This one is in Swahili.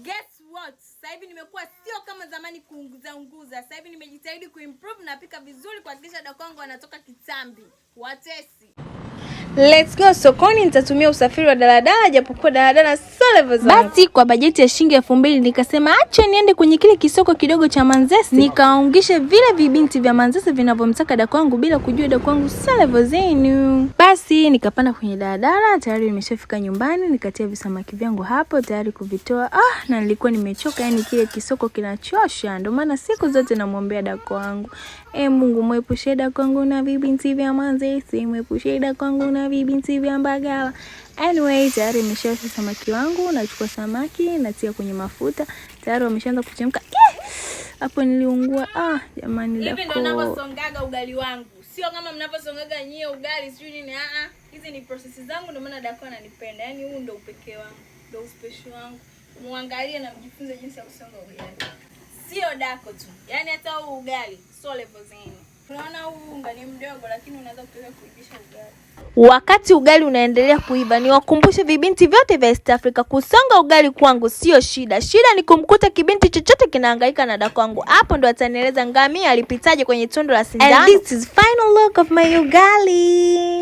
Guess what? Sasa hivi nimekuwa sio kama zamani kuunguza. Sasa hivi nimejitahidi kuimprove na pika vizuri kuhakikisha dako wangu anatoka kitambi. Watesi. Let's go sokoni. Nitatumia usafiri wa daladala japokuwa daladala sio level zangu. Basi kwa bajeti ya shilingi 2000 nikasema acha niende kwenye kile kisoko kidogo cha Manzese. Nikaungisha vile vibinti vya Manzese vinavyomtaka dako wangu bila kujua dako wangu sio level zenu. Basi nikapanda kwenye daladala, tayari nimeshafika nyumbani, nikatia visamaki vyangu hapo tayari kuvitoa. Na nilikuwa nimechoka, yani kile kisoko kinachosha. Ndio maana siku zote namwombea dako wangu, Mungu muepushe dako wangu na vibinti vya Manzese, muepushe dako wangu na vibinti vya Mbagala. Anyway, tayari nimeshaweka samaki wangu, nachukua samaki, natia kwenye mafuta. Tayari wameshaanza kuchemka. Hapo niliungua. Jamani dako. Hivi ndio ninavyosongaga ugali wangu. Sio kama mnavyosongaga nyie ugali sijui nini. Hizi ni process zangu ndio maana dako ananipenda. Yaani huu ndio upekee wangu, ndio special wangu. Muangalie na mjifunze jinsi ya kusonga ugali. Sio dako tu. Yaani hata huu ugali sio level zenu. Tunaona huu unga ni mdogo lakini unaweza kuweza kuivisha ugali. Wakati ugali unaendelea kuiva, niwakumbushe vibinti vyote vya East Africa, kusonga ugali kwangu sio shida. Shida ni kumkuta kibinti chochote kinahangaika na dako wangu. Hapo ndo atanieleza ngamia alipitaje kwenye tundu la sindano. And this is final look of my ugali.